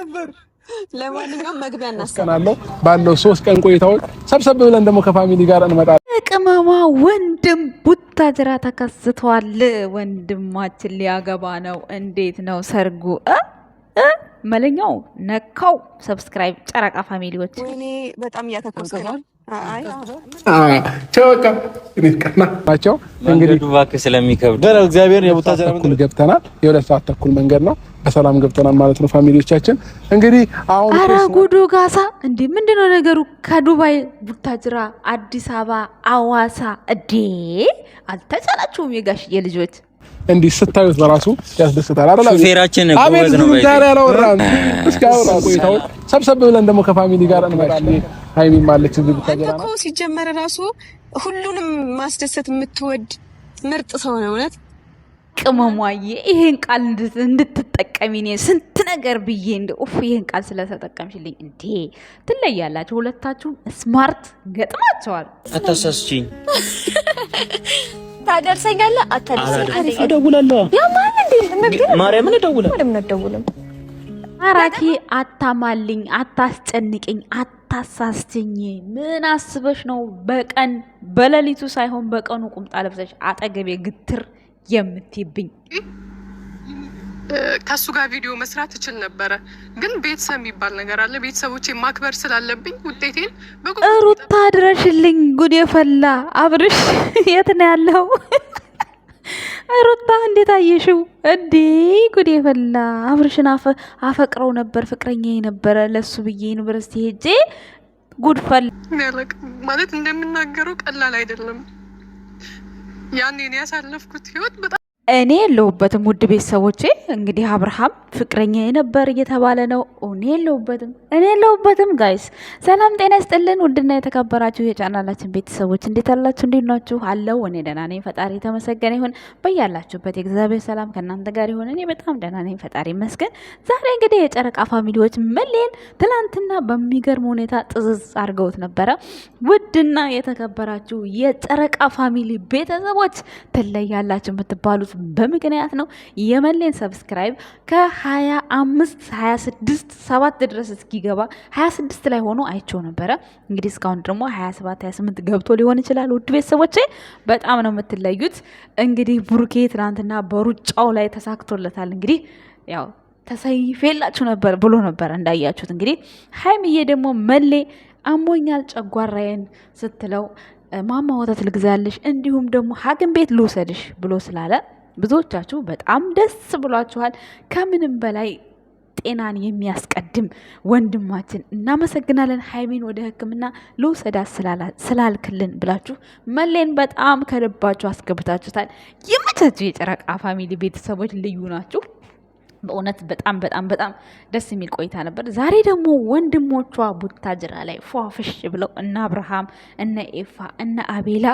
ነበር። ለማንኛውም መግቢያ እናስቀናለሁ ባለው 3 ቀን ቆይታው ሰብሰብ ብለን ደግሞ ከፋሚሊ ጋር እንመጣለን። ቅመማ ወንድም ቡታጅራ ተከስቷል። ወንድማችን ሊያገባ ነው። እንዴት ነው ሰርጉ? መለኛው ነካው። ሰብስክራይብ ጨረቃ ፋሚሊዎች። ወይኔ በጣም እያተኮሰ ነው። ናቸው እንግዲህ እባክህ ስለሚከብድ እግዚአብሔር የቡታጅራ መንገድ ገብተናል። የ2 ሰዓት ተኩል መንገድ ነው። በሰላም ገብተናል ማለት ነው ፋሚሊዎቻችን። እንግዲህ አሁን አረ ጉዱ ጋሳ እንዴ! ምንድነው ነገሩ? ከዱባይ ቡታጅራ፣ አዲስ አበባ፣ አዋሳ እዴ አልተቻላችሁም? የጋሽዬ ልጆች እንዲህ ስታዩት በራሱ ያስደስታል አይደል? ሹፌራችን ጎበዝ ነው። ዛሬ ያላወራን እስካሁን ቆይታው ሰብሰብ ብለን ደግሞ ከፋሚሊ ጋር እንመጣለን። ሃይሚ ማለች እዚህ ቡታጅራ እኮ ሲጀመር ራሱ ሁሉንም ማስደሰት የምትወድ ምርጥ ሰው ነው። እውነት ቅመሟዬ ይሄን ቃል እንድትጠቀሚ ነው ስንት ነገር ብዬ እንደ ኡፍ ይሄን ቃል ስለተጠቀምሽልኝ እንዴ ትለያላችሁ። ሁለታችሁም ስማርት ገጥማቸዋል። አታሳስቺኝ። ታደርሰኛለህ? አታደርሰኛለህ? እደውላለሁ። ያማን እንዴ ማርያምን እደውላለሁ። ምን እደውልም? አራኪ አታማልኝ፣ አታስጨንቅኝ፣ አታሳስትኝ። ምን አስበሽ ነው በቀን በሌሊቱ ሳይሆን በቀኑ ቁምጣ ለብሰሽ አጠገቤ ግትር የምትይብኝ? ከሱ ጋር ቪዲዮ መስራት እችል ነበረ፣ ግን ቤተሰብ የሚባል ነገር አለ። ቤተሰቦቼ ማክበር ስላለብኝ ውጤቴን ሩታ ድረሽልኝ። ጉድ የፈላ አብርሽ የት ነው ያለው? ሩታ እንዴት አየሽው እንዴ? ጉድ የፈላ አብርሽን አፈቅረው ነበር፣ ፍቅረኛ ነበረ። ለሱ ብዬ ዩኒቨርሲቲ ሄጄ ጉድፈል ማለት እንደምናገረው ቀላል አይደለም። ያኔ እኔ ያሳለፍኩት ህይወት በጣም እኔ የለሁበትም። ውድ ቤተሰቦቼ እንግዲህ አብርሃም ፍቅረኛ የነበር እየተባለ ነው። እኔ የለሁበትም። ጋይስ ሰላም ጤና ይስጥልን። ውድና የተከበራችሁ የቻናላችን ቤተሰቦች እንዴት አላችሁ? እንዴት ናችሁ? አለው እኔ ደህና ነኝ፣ ፈጣሪ የተመሰገነ ይሁን። በያላችሁበት የእግዚአብሔር ሰላም ከእናንተ ጋር ይሁን። እኔ በጣም ደህና ነኝ፣ ፈጣሪ ይመስገን። ዛሬ እንግዲህ የጨረቃ ፋሚሊዎች መሌን ትላንትና በሚገርም ሁኔታ ጥዝዝ አድርገውት ነበረ። ውድና የተከበራችሁ የጨረቃ ፋሚሊ ቤተሰቦች ትለያላችሁ የምትባሉት በምክንያት ነው። የመሌን ሰብስክራይብ ከ25 26 7 ድረስ እስኪገባ 26 ላይ ሆኖ አይቸው ነበረ። እንግዲህ እስካሁን ደግሞ 27 28 ገብቶ ሊሆን ይችላል። ውድ ቤተሰቦቼ በጣም ነው የምትለዩት። እንግዲህ ብሩኬ ትናንትና በሩጫው ላይ ተሳክቶለታል። እንግዲህ ያው ተሰይፌላችሁ ነበር ብሎ ነበር እንዳያችሁት። እንግዲህ ሀይሚዬ ደግሞ መሌ አሞኛል ጨጓራዬን ስትለው ማማ ወተት ልግዛልሽ እንዲሁም ደግሞ ሐኪም ቤት ልውሰድሽ ብሎ ስላለ ብዙዎቻችሁ በጣም ደስ ብሏችኋል። ከምንም በላይ ጤናን የሚያስቀድም ወንድማችን እናመሰግናለን። ሀይሚን ወደ ሕክምና ልውሰዳት ስላልክልን ብላችሁ መሌን በጣም ከልባችሁ አስገብታችሁታል። ይመቻችሁ። የጨረቃ ፋሚሊ ቤተሰቦች ልዩ ናችሁ። በእውነት በጣም በጣም በጣም ደስ የሚል ቆይታ ነበር። ዛሬ ደግሞ ወንድሞቿ ቡታጅራ ላይ ፏፍሽ ብለው እነ አብርሃም እነ ኤፋ እነ አቤላ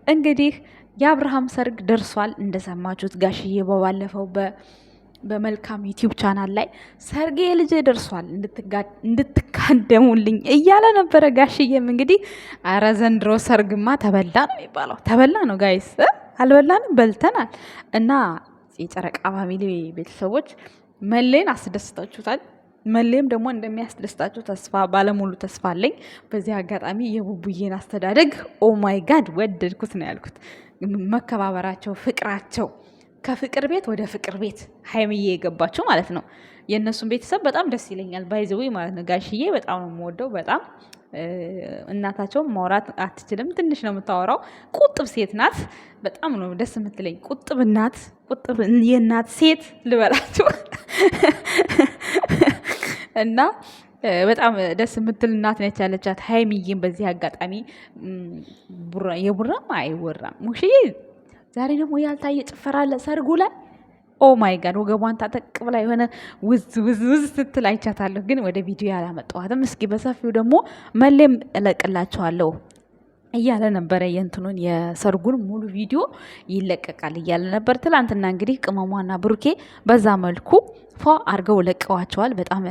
እንግዲህ የአብርሃም ሰርግ ደርሷል። እንደሰማችሁት ጋሽዬ በባለፈው በመልካም ዩቲዩብ ቻናል ላይ ሰርጌ ልጄ ደርሷል እንድትካደሙልኝ እያለ ነበረ። ጋሽዬም እንግዲህ አረ ዘንድሮ ሰርግማ ተበላ ነው የሚባለው። ተበላ ነው ጋይስ፣ አልበላንም በልተናል። እና የጨረቃ ፋሚሊ ቤተሰቦች መሌን አስደስታችሁታል። መሌም ደግሞ እንደሚያስደስታችሁ ባለሙሉ ተስፋ አለኝ። በዚህ አጋጣሚ የቡቡዬን አስተዳደግ ኦ ማይ ጋድ ወደድኩት ነው ያልኩት። መከባበራቸው፣ ፍቅራቸው ከፍቅር ቤት ወደ ፍቅር ቤት ሀይሚዬ የገባቸው ማለት ነው። የእነሱን ቤተሰብ በጣም ደስ ይለኛል። ባይዘዌ ማለት ነው። ጋሽዬ በጣም ነው የምወደው። በጣም እናታቸውን ማውራት አትችልም። ትንሽ ነው የምታወራው። ቁጥብ ሴት ናት። በጣም ነው ደስ የምትለኝ። ቁጥብ እናት፣ ቁጥብ የእናት ሴት ልበላችሁ እና በጣም ደስ የምትል እናት ነች ያለቻት ሀይሚዬም። በዚህ አጋጣሚ የቡራም አይወራም ሙሽዬ ዛሬ ደግሞ ያልታየ ጭፈራ አለ ሰርጉ ላይ። ኦ ማይ ጋድ ወገቧን ታጠቅ ብላ የሆነ ውዝ ውዝ ውዝ ስትል አይቻታለሁ፣ ግን ወደ ቪዲዮ ያላመጣኋትም። እስኪ በሰፊው ደግሞ መሌም እለቅላቸዋለሁ እያለ ነበረ። የእንትኑን የሰርጉን ሙሉ ቪዲዮ ይለቀቃል እያለ ነበር። ትላንትና እንግዲህ ቅመሟና ብሩኬ በዛ መልኩ ፏ አድርገው ለቀዋቸዋል። በጣም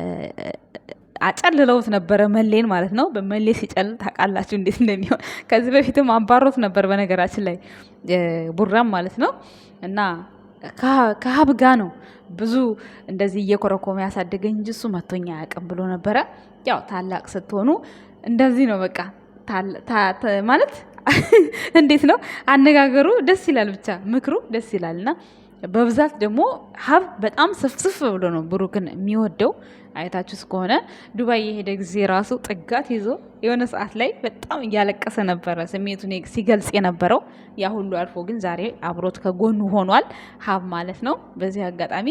አጨልለውት ነበረ መሌን ማለት ነው። በመሌ ሲጨልል ታውቃላችሁ እንዴት እንደሚሆን። ከዚህ በፊትም አባሮት ነበር በነገራችን ላይ ቡራም ማለት ነው። እና ከሀብ ጋ ነው ብዙ እንደዚህ እየኮረኮመ ያሳደገኝ እንጂ እሱ መቶኛ አያውቅም ብሎ ነበረ። ያው ታላቅ ስትሆኑ እንደዚህ ነው በቃ ማለት እንዴት ነው አነጋገሩ ደስ ይላል፣ ብቻ ምክሩ ደስ ይላልና በብዛት ደግሞ ሀብ በጣም ስፍስፍ ብሎ ነው ብሩክን የሚወደው። አይታችሁስ ከሆነ ዱባይ የሄደ ጊዜ ራሱ ጥጋት ይዞ የሆነ ሰዓት ላይ በጣም እያለቀሰ ነበረ ስሜቱን ሲገልጽ የነበረው። ያ ሁሉ አልፎ ግን ዛሬ አብሮት ከጎኑ ሆኗል ሀብ ማለት ነው። በዚህ አጋጣሚ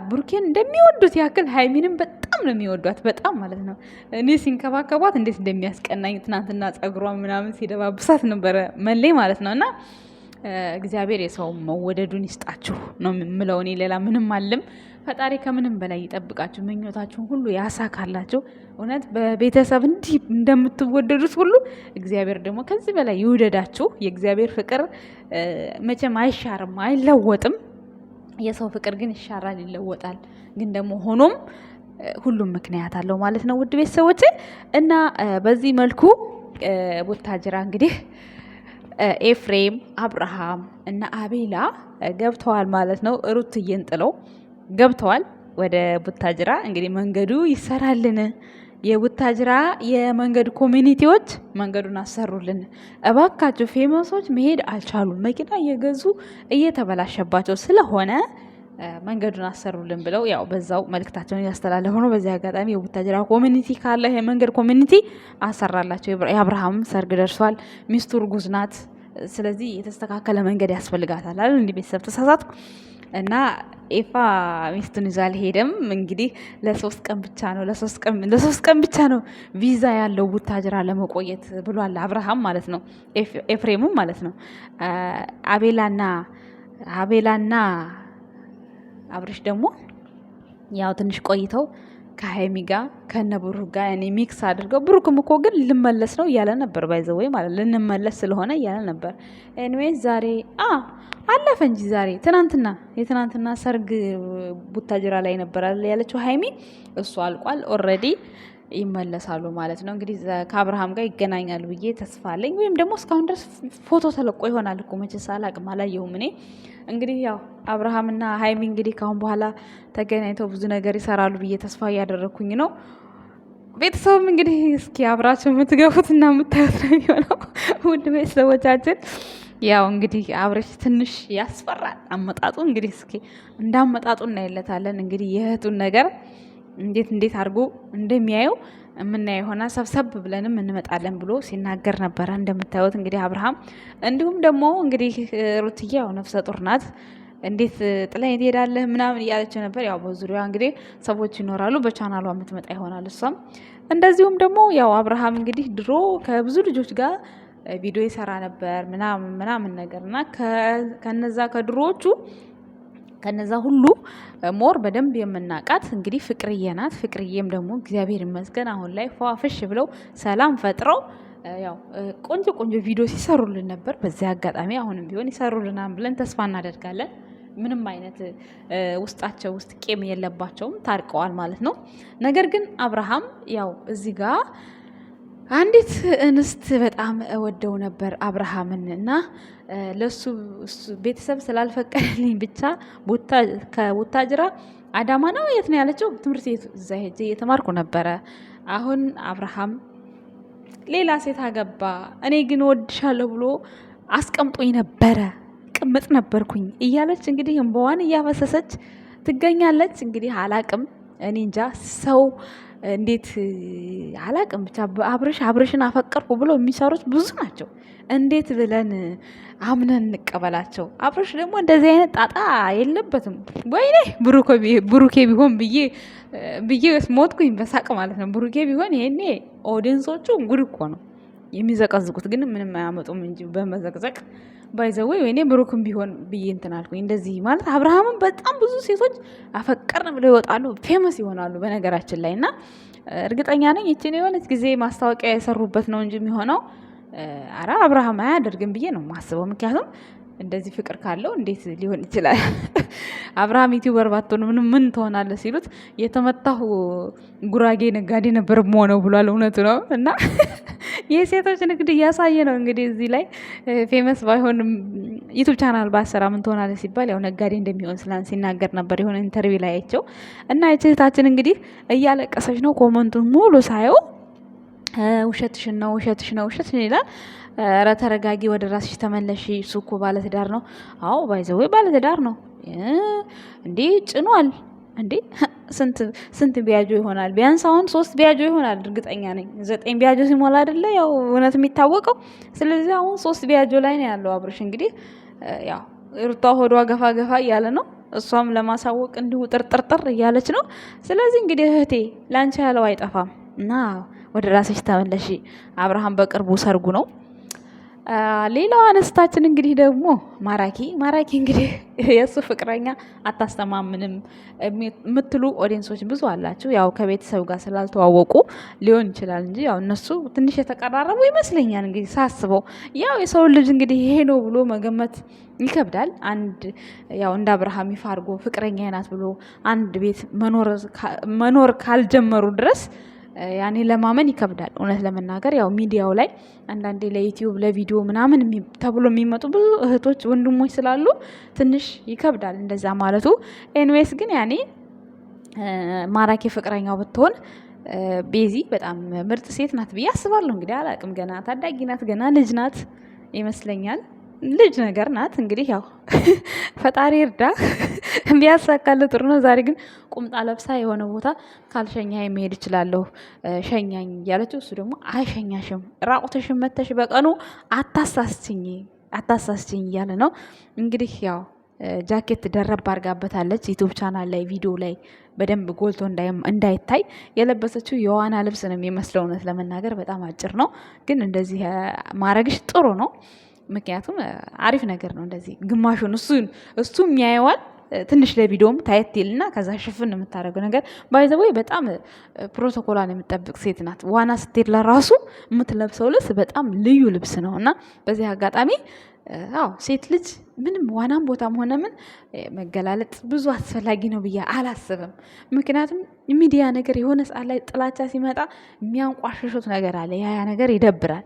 ብሩኬን እንደሚወዱት ያክል ሀይሚንም በጣም ነው የሚወዷት፣ በጣም ማለት ነው። እኔ ሲንከባከቧት እንዴት እንደሚያስቀናኝ ትናንትና ጸጉሯ ምናምን ሲደባብሳት ነበረ መሌ ማለት ነው። እና እግዚአብሔር የሰው መወደዱን ይስጣችሁ ነው የምለው እኔ። ሌላ ምንም አለም። ፈጣሪ ከምንም በላይ ይጠብቃችሁ፣ ምኞታችሁን ሁሉ ያሳካላችሁ። እውነት በቤተሰብ እንዲህ እንደምትወደዱት ሁሉ እግዚአብሔር ደግሞ ከዚህ በላይ ይውደዳችሁ። የእግዚአብሔር ፍቅር መቼም አይሻርም፣ አይለወጥም። የሰው ፍቅር ግን ይሻራል፣ ይለወጣል። ግን ደግሞ ሆኖም ሁሉም ምክንያት አለው ማለት ነው ውድ ቤተሰቦቼ። እና በዚህ መልኩ ቡታጅራ እንግዲህ ኤፍሬም፣ አብርሃም እና አቤላ ገብተዋል ማለት ነው። ሩትዬን ጥለው ገብተዋል ወደ ቡታጅራ። እንግዲህ መንገዱ ይሰራልን፣ የቡታጅራ የመንገድ ኮሚኒቲዎች መንገዱን አሰሩልን እባካችሁ። ፌመሶች መሄድ አልቻሉም፣ መኪና እየገዙ እየተበላሸባቸው ስለሆነ መንገዱን አሰሩልን ብለው ያው በዛው መልእክታቸውን ያስተላለፉ ነው። በዚህ አጋጣሚ የቡታጅራ ኮሚኒቲ ካለ የመንገድ ኮሚኒቲ አሰራላቸው። የአብርሃም ሰርግ ደርሷል፣ ሚስቱ እርጉዝ ናት። ስለዚህ የተስተካከለ መንገድ ያስፈልጋታል አይደል? እንዲህ ቤተሰብ ተሳሳቱ እና ኤፋ ሚስቱን ይዞ አልሄደም። እንግዲህ ለሶስት ቀን ብቻ ነው ቪዛ ያለው ቡታጅራ ለመቆየት ብሏል አብርሃም ማለት ነው፣ ኤፍሬምም ማለት ነው። አቤላና አብርሽ ደግሞ ያው ትንሽ ቆይተው ከሀይሚ ጋር ከነ ብሩክ ጋር ያኔ ሚክስ አድርገው፣ ብሩክም እኮ ግን ልመለስ ነው እያለ ነበር፣ ባይዘወይ ማለት ልንመለስ ስለሆነ እያለ ነበር። ኤኒዌይስ ዛሬ አለፈ እንጂ ዛሬ የትናንትና ሰርግ ቡታጅራ ላይ ነበር ያለችው ሀይሚ፣ እሱ አልቋል ኦልሬዲ ይመለሳሉ ማለት ነው። እንግዲህ ከአብርሃም ጋር ይገናኛሉ ብዬ ተስፋ አለኝ። ወይም ደግሞ እስካሁን ድረስ ፎቶ ተለቆ ይሆናል እኮ መቼስ አላቅም፣ አላየሁም እኔ። እንግዲህ ያው አብርሃምና ሀይሚ እንግዲህ ካሁን በኋላ ተገናኝተው ብዙ ነገር ይሰራሉ ብዬ ተስፋ እያደረግኩኝ ነው። ቤተሰብም እንግዲህ እስኪ አብራቸው የምትገቡት እና የምታዩት ነው የሚሆነው ውድ ቤተሰቦቻችን። ያው እንግዲህ አብረሽ ትንሽ ያስፈራል አመጣጡ። እንግዲህ እስኪ እንዳመጣጡ እናይለታለን። እንግዲህ የእህቱን ነገር እንዴት አድርጎ እንደሚያየው የምናየው ሆና ሰብሰብ ብለንም እንመጣለን ብሎ ሲናገር ነበረ እንደምታዩት እንግዲህ አብርሃም። እንዲሁም ደግሞ እንግዲህ ሩትዬ ያው ነፍሰ ጡር ናት፣ እንዴት ጥላኝ ትሄዳለህ ምናምን እያለችው ነበር። ያው በዙሪያ እንግዲህ ሰዎች ይኖራሉ፣ በቻናሏ የምትመጣ ይሆናል እሷም። እንደዚሁም ደግሞ ያው አብርሃም እንግዲህ ድሮ ከብዙ ልጆች ጋር ቪዲዮ ይሰራ ነበር ምናምን ነገር እና ከነዛ ሁሉ ሞር በደንብ የምናቃት እንግዲህ ፍቅርዬ ናት። ፍቅርዬም ደግሞ እግዚአብሔር ይመስገን አሁን ላይ ፏፍሽ ብለው ሰላም ፈጥረው ያው ቆንጆ ቪዲዮ ሲሰሩልን ነበር። በዚህ አጋጣሚ አሁንም ቢሆን ይሰሩልናል ብለን ተስፋ እናደርጋለን። ምንም አይነት ውስጣቸው ውስጥ ቂም የለባቸውም፣ ታርቀዋል ማለት ነው። ነገር ግን አብርሃም ያው እዚህ ጋር አንዲት እንስት በጣም እወደው ነበር አብርሃምን እና ለሱ ቤተሰብ ስላልፈቀደልኝ ብቻ ከቡታጅራ አዳማ ነው የት ነው ያለችው ትምህርት ቤት እዛ ሄጄ እየተማርኩ ነበረ። አሁን አብርሃም ሌላ ሴት አገባ፣ እኔ ግን ወድሻለሁ ብሎ አስቀምጦኝ ነበረ፣ ቅምጥ ነበርኩኝ እያለች እንግዲህ እንባዋን እያፈሰሰች ትገኛለች። እንግዲህ አላቅም እኔ እንጃ ሰው እንዴት አላቅም ብቻ አብርሽን አፈቀርኩ ብለው የሚሰሩት ብዙ ናቸው። እንዴት ብለን አምነን እንቀበላቸው? አብርሽ ደግሞ እንደዚህ አይነት ጣጣ የለበትም። ወይኔ ብሩኬ ቢሆን ብዬ ሞትኩኝ በሳቅ ማለት ነው። ብሩኬ ቢሆን ይሄኔ ኦዲየንሶቹ ጉድ እኮ ነው የሚዘቀዝቁት፣ ግን ምንም አያመጡም እንጂ በመዘቅዘቅ ባይዘወይ ወይኔ ብሩክም ቢሆን ብዬ እንትን አልኩኝ። እንደዚህ ማለት አብርሃምን በጣም ብዙ ሴቶች አፈቀርን ብለው ይወጣሉ፣ ፌመስ ይሆናሉ በነገራችን ላይ እና እርግጠኛ ነኝ ይችን የሆነች ጊዜ ማስታወቂያ የሰሩበት ነው እንጂ የሚሆነው አራ አብርሃም አያደርግም ብዬ ነው የማስበው። ምክንያቱም እንደዚህ ፍቅር ካለው እንዴት ሊሆን ይችላል? አብርሃም ዩቲዩበር ባትሆን ምን ትሆናለህ ሲሉት የተመታሁ ጉራጌ ነጋዴ ነበር መሆነው ብሏል። እውነቱ ነው እና የሴቶች ንግድ እያሳየ ነው እንግዲህ እዚህ ላይ ፌመስ ባይሆንም ዩቱብ ቻናል ባሰራ ምን ትሆናለች ሲባል ያው ነጋዴ እንደሚሆን ስላን ሲናገር ነበር የሆነ ኢንተርቪው ላይ አይቸው እና እህታችን እንግዲህ እያለቀሰች ነው። ኮመንቱን ሙሉ ሳየው ውሸትሽን ነው ውሸትሽን ይላል። ኧረ ተረጋጊ፣ ወደ ራስሽ ተመለሽ። እሱ እኮ ባለትዳር ነው። አዎ ባይዘው ባለትዳር ነው እንዴ ጭኗል እንዴ ስንት ቢያጆ ይሆናል? ቢያንስ አሁን 3 ቢያጆ ይሆናል እርግጠኛ ነኝ። 9 ቢያጆ ሲሞላ አይደለ ያው እውነት የሚታወቀው። ስለዚህ አሁን 3 ቢያጆ ላይ ነው ያለው አብርሽ። እንግዲህ ያው ሩታ ሆዷ ገፋ እያለ ነው፣ እሷም ለማሳወቅ እንዲሁ ጥርጥር እያለች ነው። ስለዚህ እንግዲህ እህቴ ላንቺ ያለው አይጠፋም እና ወደ ራስሽ ተመለሺ። አብርሃም በቅርቡ ሰርጉ ነው። ሌላው አነስታችን እንግዲህ ደግሞ ማራኪ እንግዲህ የእሱ ፍቅረኛ አታስተማምንም የምትሉ ኦዲየንሶች ብዙ አላችሁ። ያው ከቤተሰብ ጋር ስላልተዋወቁ ሊሆን ይችላል እንጂ ያው እነሱ ትንሽ የተቀራረቡ ይመስለኛል። እንግዲህ ሳስበው ያው የሰው ልጅ እንግዲህ ይሄ ነው ብሎ መገመት ይከብዳል። ያው እንደ አብርሃም ይፋ አድርጎ ፍቅረኛ ናት ብሎ አንድ ቤት መኖር ካልጀመሩ ድረስ ያኔ ለማመን ይከብዳል። እውነት ለመናገር ያው ሚዲያው ላይ አንዳንዴ ለዩቲዩብ ለቪዲዮ ምናምን ተብሎ የሚመጡ ብዙ እህቶች ወንድሞች ስላሉ ትንሽ ይከብዳል እንደዛ ማለቱ። ኤንዌስ ግን ያኔ ማራኪ ፍቅረኛው ብትሆን ቤዚ በጣም ምርጥ ሴት ናት ብዬ አስባለሁ። እንግዲህ አላቅም፣ ገና ታዳጊ ናት፣ ገና ልጅ ናት ይመስለኛል። ልጅ ነገር ናት እንግዲህ ያው ፈጣሪ እርዳ ቢያሳካል ጥሩ ነው። ዛሬ ግን ቁምጣ ለብሳ የሆነ ቦታ ካልሸኛ መሄድ እችላለሁ ሸኛኝ እያለችው፣ እሱ ደግሞ አይሸኛሽም ራቁትሽን መተሽ በቀኑ አታሳስችኝ እያለ ነው እንግዲህ ያው ጃኬት ደረብ አድርጋበታለች። ዩቱብ ቻናል ላይ ቪዲዮ ላይ በደንብ ጎልቶ እንዳይታይ የለበሰችው የዋና ልብስ ነው የሚመስለው። እውነት ለመናገር በጣም አጭር ነው፣ ግን እንደዚህ ማረግሽ ጥሩ ነው። ምክንያቱም አሪፍ ነገር ነው። እንደዚህ ግማሹን እሱ የሚያየዋል ትንሽ ለቪዲዮም ታየት ይልና ከዛ ሽፍን የምታደርገው ነገር ባይዘወይ በጣም ፕሮቶኮሏን የምጠብቅ ሴት ናት። ዋና ስትሄድ ለራሱ የምትለብሰው ልብስ በጣም ልዩ ልብስ ነው እና በዚህ አጋጣሚ ሴት ልጅ ምንም ዋናም ቦታም ሆነ ምን መገላለጥ ብዙ አስፈላጊ ነው ብዬ አላስብም። ምክንያቱም ሚዲያ ነገር የሆነ ሰዓት ላይ ጥላቻ ሲመጣ የሚያንቋሽሹት ነገር አለ። ያ ነገር ይደብራል።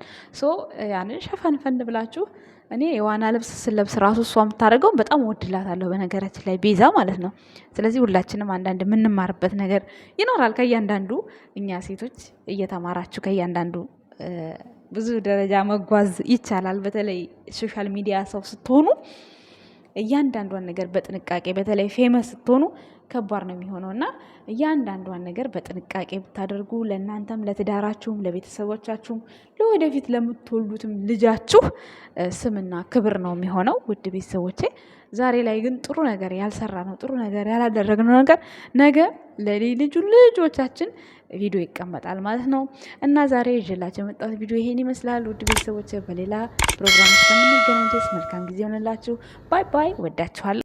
ያንን ሸፈንፈን ብላችሁ እኔ የዋና ልብስ ስለብስ ራሱ እሷ የምታደርገው በጣም ወድላታለሁ፣ በነገራችን ላይ ቤዛ ማለት ነው። ስለዚህ ሁላችንም አንዳንድ የምንማርበት ነገር ይኖራል ከእያንዳንዱ። እኛ ሴቶች እየተማራችሁ ከእያንዳንዱ ብዙ ደረጃ መጓዝ ይቻላል። በተለይ ሶሻል ሚዲያ ሰው ስትሆኑ እያንዳንዷን ነገር በጥንቃቄ በተለይ ፌመስ ስትሆኑ ከባድ ነው የሚሆነው እና እያንዳንዷን ነገር በጥንቃቄ ብታደርጉ ለእናንተም፣ ለትዳራችሁም፣ ለቤተሰቦቻችሁም፣ ለወደፊት ለምትወልዱትም ልጃችሁ ስምና ክብር ነው የሚሆነው። ውድ ቤተሰቦቼ ዛሬ ላይ ግን ጥሩ ነገር ያልሰራ ነው ጥሩ ነገር ያላደረግነው ነገር ነገ ልጆቻችን ቪዲዮ ይቀመጣል ማለት ነው እና ዛሬ ይዤላችሁ የመጣሁት ቪዲዮ ይሄን ይመስላል። ውድ ቤተሰቦቼ በሌላ ፕሮግራም እስከምንገናኝ ድረስ መልካም ጊዜ ሆነላችሁ። ባይ ባይ። ወዳችኋለሁ።